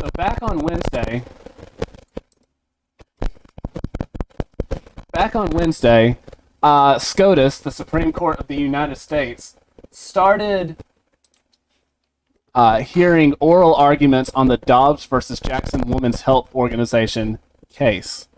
So back on Wednesday, Scotus, the Supreme Court of the United States, started hearing oral arguments on the Dobbs versus Jackson Women's Health Organization case.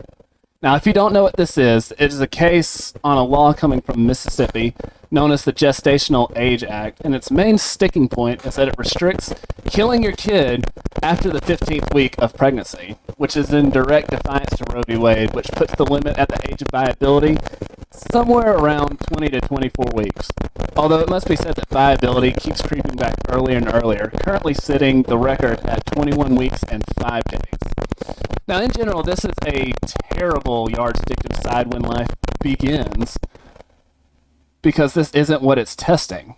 Now, if you don't know what this is, it is a case on a law coming from Mississippi known as the Gestational Age Act, and its main sticking point is that it restricts killing your kid after the 15th week of pregnancy, which is in direct defiance to Roe v. Wade, which puts the limit at the age of viability somewhere around 20 to 24 weeks. Although it must be said that viability keeps creeping back earlier and earlier, currently sitting the record at 21 weeks and 5 days. Now, in general, this is a terrible yardstick to decide when life begins, because this isn't what it's testing.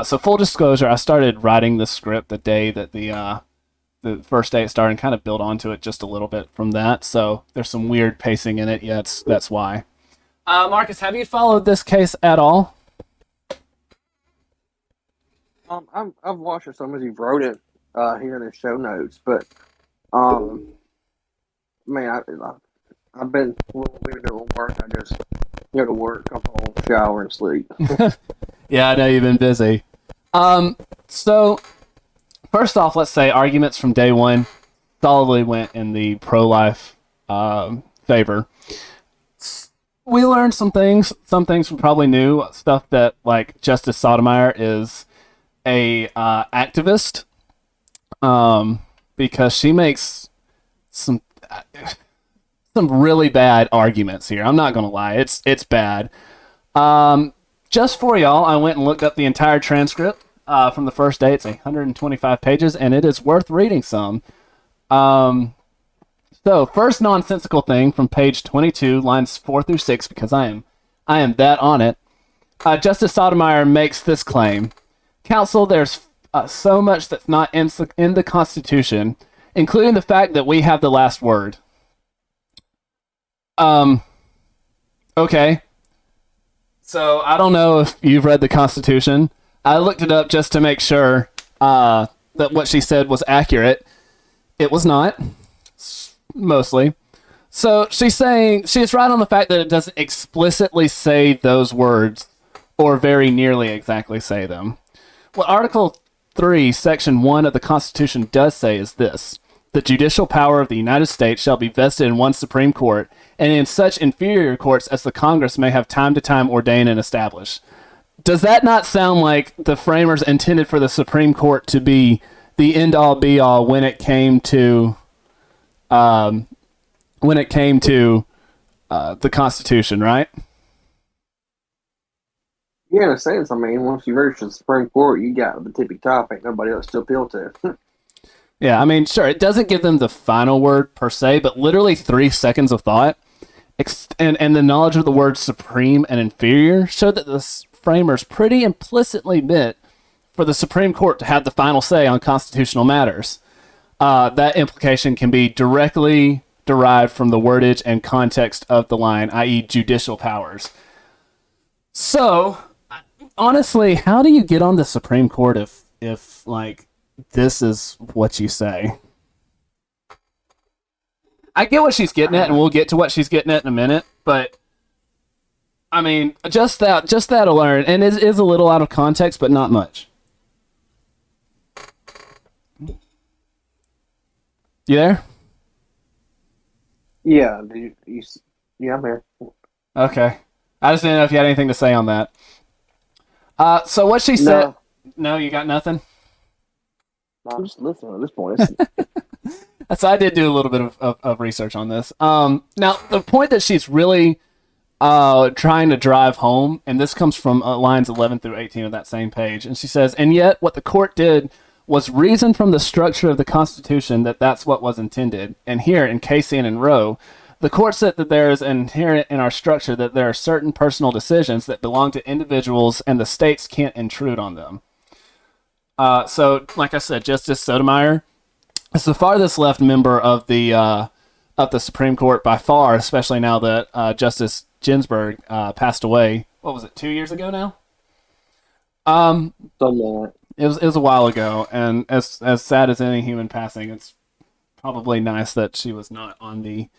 So full disclosure, I started writing the script the day that the first day it started and kind of built onto it just a little bit from that. So there's some weird pacing in it. Yeah, that's why. Marcus, have you followed this case at all? I've watched it some as you wrote it here in the show notes, but man, I've been we've been doing work. I just go to work, come home, shower, and sleep. Yeah, I know you've been busy. So first off, let's say arguments from day one solidly went in the pro-life favor. We learned some things we probably knew, stuff that, like, Justice Sotomayor is a activist, because she makes some really bad arguments here. I'm not gonna lie, it's bad. Just for y'all, I went and looked up the entire transcript from the first day. It's 125 pages, and it is worth reading some. So, first nonsensical thing from page 22, lines 4 through 6, because I am that on it. Justice Sotomayor makes this claim: Counsel, there's so much that's not in the Constitution, including the fact that we have the last word. Okay. So, I don't know if you've read the Constitution. I looked it up just to make sure that what she said was accurate. It was not, mostly. So, she's right on the fact that it doesn't explicitly say those words, or very nearly exactly say them. What Article 3, Section 1 of the Constitution does say is this: the judicial power of the United States shall be vested in one Supreme Court, and in such inferior courts as the Congress may have time to time ordain and establish. Does that not sound like the framers intended for the Supreme Court to be the end-all, be-all when it came to the Constitution, right? Yeah, in a sense. I mean, once you reach the Supreme Court, you got the tippy top. Ain't nobody else to appeal to. Yeah, I mean, sure, it doesn't give them the final word per se, but literally 3 seconds of thought and the knowledge of the words supreme and inferior showed that the framers pretty implicitly meant for the Supreme Court to have the final say on constitutional matters. That implication can be directly derived from the wordage and context of the line, i.e. judicial powers. So, honestly, how do you get on the Supreme Court if like, this is what you say? I get what she's getting at, and we'll get to what she's getting at in a minute, but I mean, just that alone, and it is a little out of context, but not much. You there? Yeah, yeah, I'm here. Okay. I just didn't know if you had anything to say on that. So what she said... No, you got nothing? No, I'm just listening at this point. So I did do a little bit of research on this. Now, the point that she's really trying to drive home, and this comes from lines 11 through 18 of that same page, and she says, and yet what the court did was reason from the structure of the Constitution that that's what was intended. And here, in Casey and in Roe, the court said that there is inherent in our structure that there are certain personal decisions that belong to individuals and the states can't intrude on them. So, like I said, Justice Sotomayor is the farthest left member of the Supreme Court by far, especially now that Justice Ginsburg passed away. What was it, 2 years ago now? It was a while ago, and as sad as any human passing, it's probably nice that she was not on the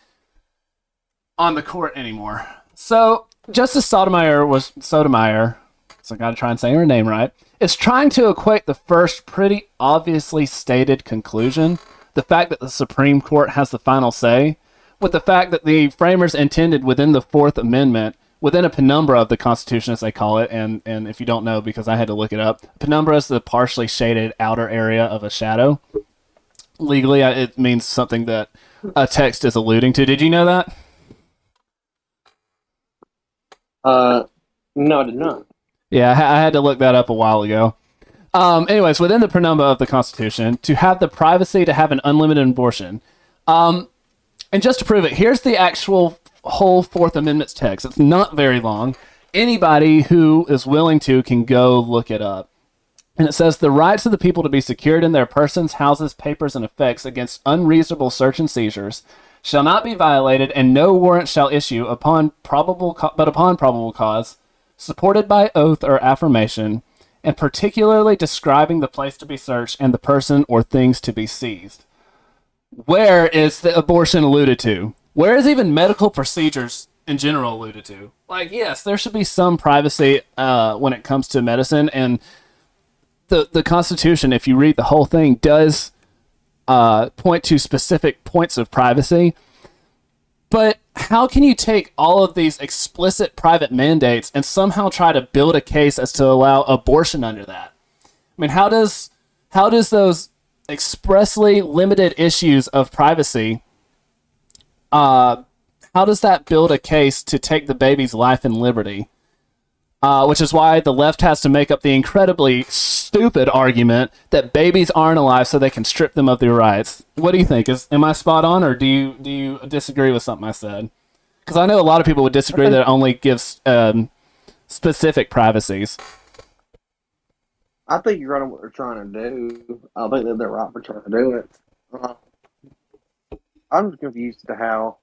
court anymore. So Justice Sotomayor, so I got to try and say her name right, is trying to equate the first pretty obviously stated conclusion, the fact that the Supreme Court has the final say, with the fact that the framers intended within the Fourth Amendment, within a penumbra of the Constitution, as they call it, and if you don't know, because I had to look it up, penumbra is the partially shaded outer area of a shadow. Legally, it means something that a text is alluding to. Did you know that? No, I did not. Yeah, I had to look that up a while ago. Anyways, within the penumbra of the Constitution, to have the privacy to have an unlimited abortion. And just to prove it, here's the actual whole Fourth Amendment's text. It's not very long. Anybody who is willing to can go look it up. And it says, the rights of the people to be secured in their persons, houses, papers, and effects against unreasonable search and seizures shall not be violated, and no warrant shall issue upon probable cause, supported by oath or affirmation, and particularly describing the place to be searched and the person or things to be seized. Where is the abortion alluded to? Where is even medical procedures in general alluded to? Like, yes, there should be some privacy when it comes to medicine, and the Constitution, if you read the whole thing, does point to specific points of privacy. But how can you take all of these explicit private mandates and somehow try to build a case as to allow abortion under that? I mean, how does those expressly limited issues of privacy, how does that build a case to take the baby's life and liberty? Which is why the left has to make up the incredibly stupid argument that babies aren't alive so they can strip them of their rights. What do you think? Am I spot on, or do you disagree with something I said? Because I know a lot of people would disagree that it only gives specific privacies. I think you're right on what they're trying to do. I think that they're right for trying to do it. I'm just confused as to how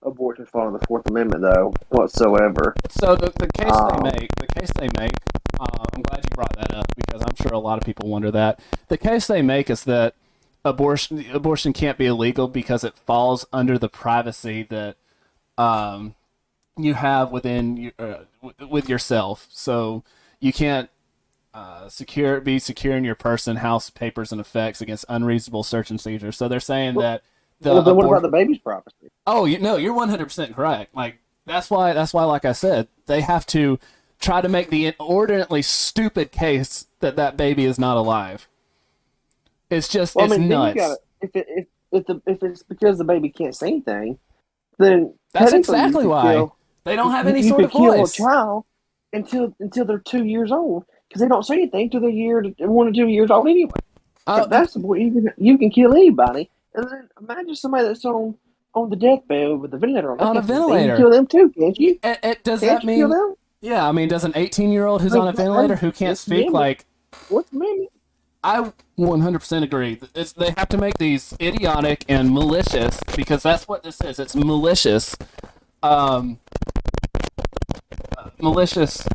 abortion fall in the Fourth Amendment, though, whatsoever. So the case they make, I'm glad you brought that up because I'm sure a lot of people wonder that. The case they make is that abortion can't be illegal because it falls under the privacy that you have within with yourself. So you can't be secure in your person, house, papers, and effects against unreasonable search and seizure. So they're saying that. Then what about the baby's privacy? Oh, you're 100% correct. Like that's why, like I said, they have to try to make the inordinately stupid case that baby is not alive. It's just it's nuts. If it's because the baby can't say anything, then that's exactly why they don't have any sort of voice. You can kill a child until they're 2 years old because they don't say anything until they're 1 or 2 years old anyway. That's the point. You can kill anybody. And then imagine somebody that's on the deathbed with a ventilator on a ventilator. You can kill them too, can't you? Does that mean? Kill them? Yeah, I mean, does an 18-year-old who's on a ventilator who can't speak like? What's the amendment? I 100% agree. They have to make these idiotic and malicious because that's what this is. It's malicious, malicious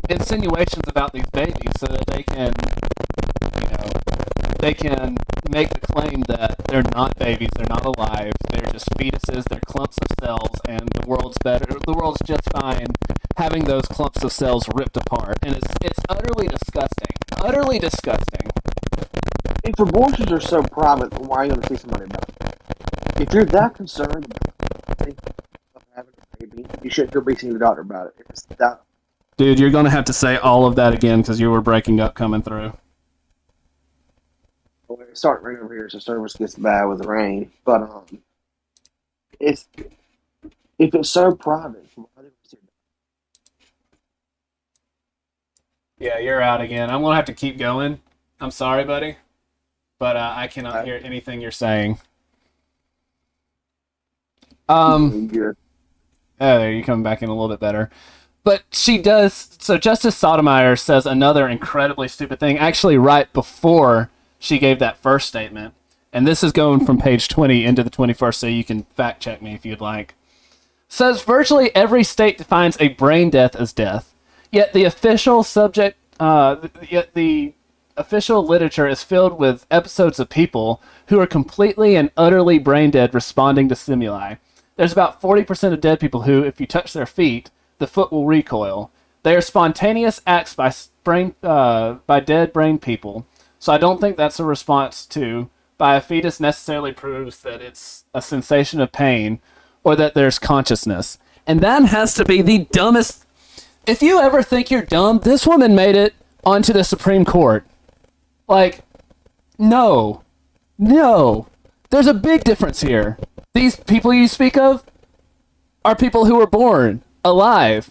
insinuations about these babies so that they can make the claim that they're not babies, they're not alive, they're just fetuses, they're clumps of cells, and the world's just fine having those clumps of cells ripped apart. And it's utterly disgusting. Utterly disgusting. If abortions are so private, why are you going to see somebody about it? If you're that concerned about having a baby, you shouldn't go be seeing the doctor about it. If it's that... Dude, you're going to have to say all of that again because you were breaking up coming through. It's starting to rain over here, so service gets bad with the rain. But if it's so private, yeah, you're out again. I'm gonna have to keep going. I'm sorry, buddy, but I cannot hear anything you're saying. You're there you're coming back in a little bit better. But she does. So Justice Sotomayor says another incredibly stupid thing. Actually, right before she gave that first statement, and this is going from page 20 into the 21st, so you can fact check me if you'd like. Says virtually every state defines a brain death as death, yet the official subject the official literature is filled with episodes of people who are completely and utterly brain dead responding to stimuli. There's about 40% of dead people who, if you touch their feet, the foot will recoil. They are spontaneous acts by dead brain people. So I don't think that's a response to by a fetus necessarily proves that it's a sensation of pain or that there's consciousness. And that has to be the dumbest. If you ever think you're dumb, this woman made it onto the Supreme Court. Like, no. There's a big difference here. These people you speak of are people who were born alive,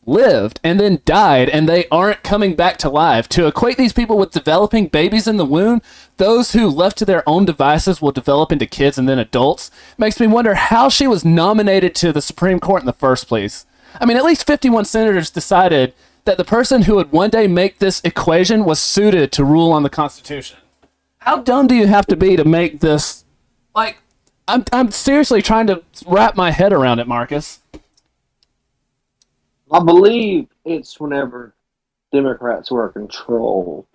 lived, and then died, and they aren't coming back to life. To equate these people with developing babies in the womb, those who left to their own devices will develop into kids and then adults, makes me wonder how she was nominated to the Supreme Court in the first place. I mean, at least 51 senators decided that the person who would one day make this equation was suited to rule on the Constitution. How dumb do you have to be to make this? Like, I'm seriously trying to wrap my head around it, Marcus. I believe it's whenever Democrats were controlled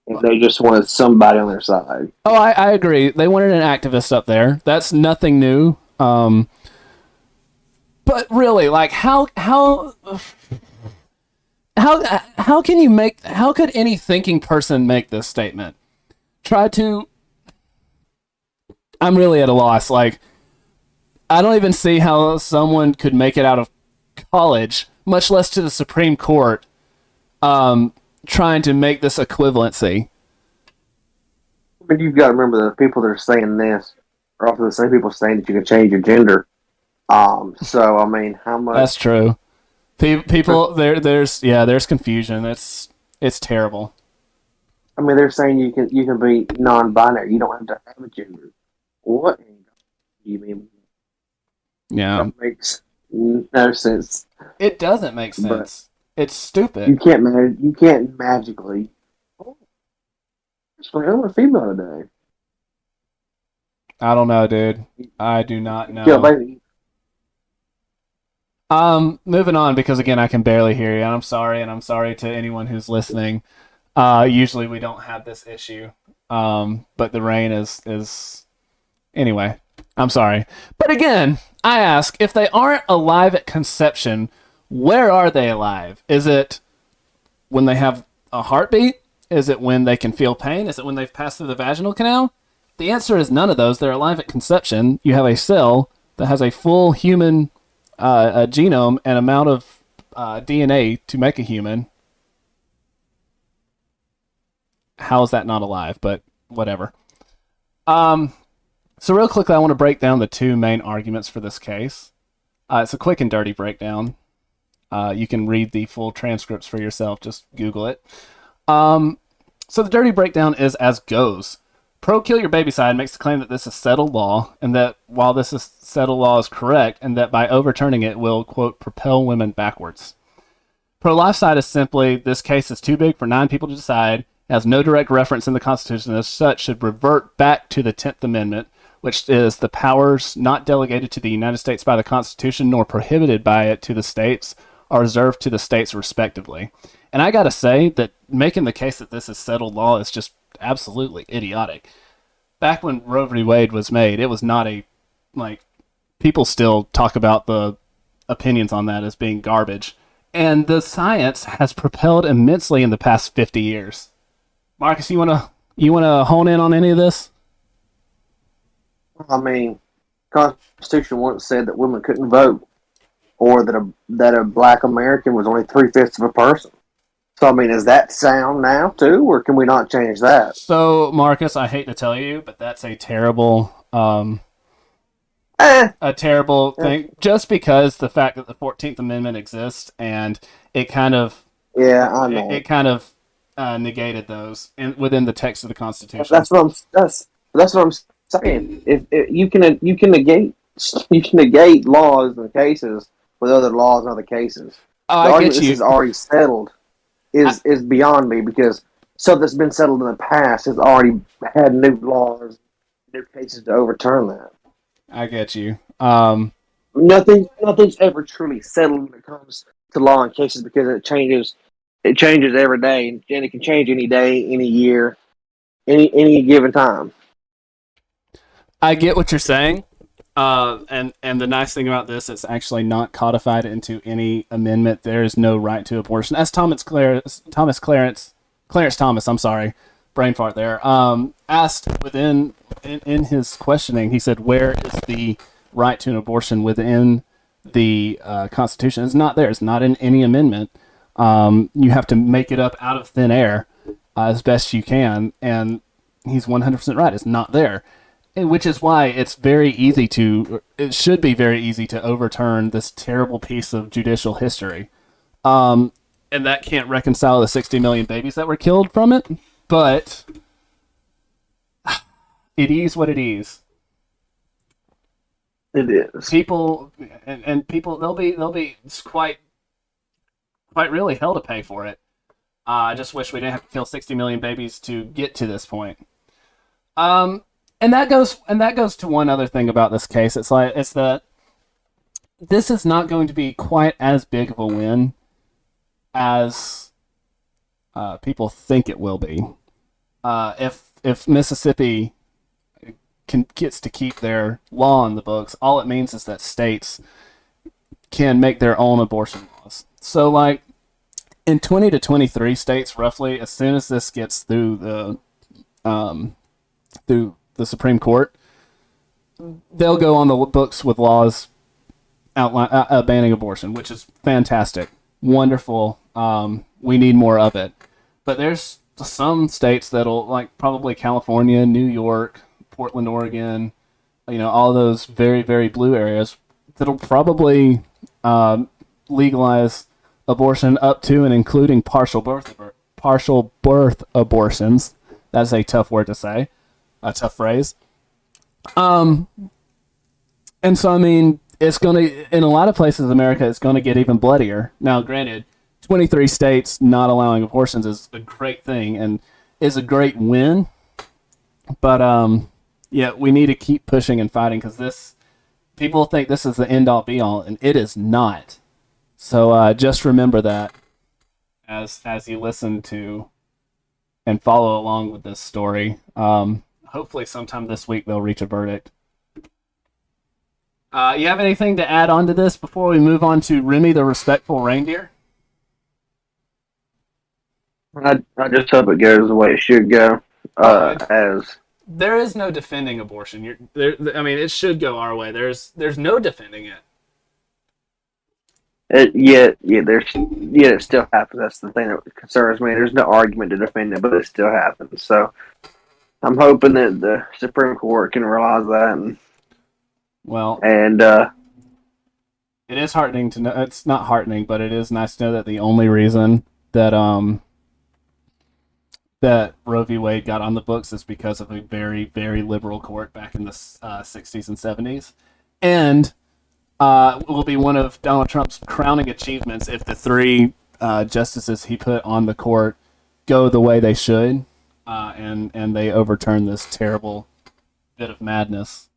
and they just wanted somebody on their side. Oh, I agree. They wanted an activist up there. That's nothing new. But really, like, how can you make? How could any thinking person make this statement? I'm really at a loss. Like, I don't even see how someone could make it out of college, much less to the Supreme Court, trying to make this equivalency. But you've got to remember the people that are saying this are often the same people saying that you can change your gender. So I mean, how much? That's true. People, there's confusion. It's terrible. I mean, they're saying you can be non-binary. You don't have to have a gender. What do you mean? Yeah, that makes no sense. It doesn't make sense. It's stupid. You can't magically. Oh, I'm a female today. I don't know, dude. I do not know. Yeah, baby. Moving on, because again, I can barely hear you, and I'm sorry to anyone who's listening. Usually we don't have this issue, but the rain is anyway. I'm sorry, but again, I ask, if they aren't alive at conception, where are they alive? Is it when they have a heartbeat? Is it when they can feel pain? Is it when they've passed through the vaginal canal? The answer is none of those. They're alive at conception. You have a cell that has a full human a genome and amount of DNA to make a human. How is that not alive? But whatever. So real quickly, I want to break down the two main arguments for this case. It's a quick and dirty breakdown. You can read the full transcripts for yourself. Just Google it. So the dirty breakdown is as goes. Pro Kill Your Baby side makes the claim that this is settled law, and that while this is settled law is correct, and that by overturning it will, quote, propel women backwards. Pro-life side is simply, this case is too big for 9 people to decide, has no direct reference in the Constitution, and as such should revert back to the 10th Amendment, which is the powers not delegated to the United States by the Constitution nor prohibited by it to the states are reserved to the states respectively. And I gotta say that making the case that this is settled law is just absolutely idiotic. Back when Roe v. Wade was made, it was not people still talk about the opinions on that as being garbage. And the science has propelled immensely in the past 50 years. Marcus, you wanna hone in on any of this? I mean, the Constitution once said that women couldn't vote, or that a black American was only 3/5 of a person. So, I mean, is that sound now, too, or can we not change that? So, Marcus, I hate to tell you, but that's a terrible, terrible thing. Just because the fact that the 14th Amendment exists, and it kind of... Yeah, I know. It kind of negated those within the text of the Constitution. That's what I'm saying. If you can negate laws and cases with other laws and other cases. Oh, the I argument get you. This is already settled is beyond me, because something that's been settled in the past has already had new laws, new cases to overturn that. I get you. Nothing's ever truly settled when it comes to law and cases, because it changes it changes every day, and it can change any day, any year, any given time. I get what you're saying. And the nice thing about this, it's actually not codified into any amendment. There is no right to abortion. As Clarence Thomas, I'm sorry, brain fart there, asked in his questioning, he said, where is the right to an abortion within the Constitution? It's not there. It's not in any amendment. You have to make it up out of thin air as best you can, and he's 100% right. It's not there. Which is why it should be very easy to overturn this terrible piece of judicial history. And that can't reconcile the 60 million babies that were killed from it, but it is what it is. It is. People, they'll be quite really hell to pay for it. I just wish we didn't have to kill 60 million babies to get to this point. And that goes to one other thing about this case. It's that this is not going to be quite as big of a win as people think it will be. If Mississippi gets to keep their law in the books, all it means is that states can make their own abortion laws. So, like, in 20 to 23 states, roughly, as soon as this gets through the Supreme Court, they'll go on the books with laws banning abortion, which is fantastic, wonderful. We need more of it. But there's some states that'll, like probably California, New York, Portland, Oregon, all those very, very blue areas, that'll probably legalize abortion up to and including partial birth abortions. That's a tough word to say. A tough phrase. And so, I mean, it's going to, in a lot of places in America, it's going to get even bloodier. Now, granted, 23 states not allowing abortions is a great thing and is a great win. But, yeah, we need to keep pushing and fighting because people think this is the end all be all, and it is not. So, just remember that as you listen to and follow along with this story. Hopefully sometime this week they'll reach a verdict. You have anything to add on to this before we move on to Remy the Respectful Reindeer? I just hope it goes the way it should go. There is no defending abortion. It should go our way. There's no defending it. It still happens. That's the thing that concerns me. There's no argument to defend it, but it still happens. So I'm hoping that the Supreme Court can realize that. It is heartening to know. It's not heartening, but it is nice to know that the only reason that that Roe v. Wade got on the books is because of a very, very liberal court back in the 60s and 70s, and will be one of Donald Trump's crowning achievements if the three justices he put on the court go the way they should. And they overturn this terrible bit of madness.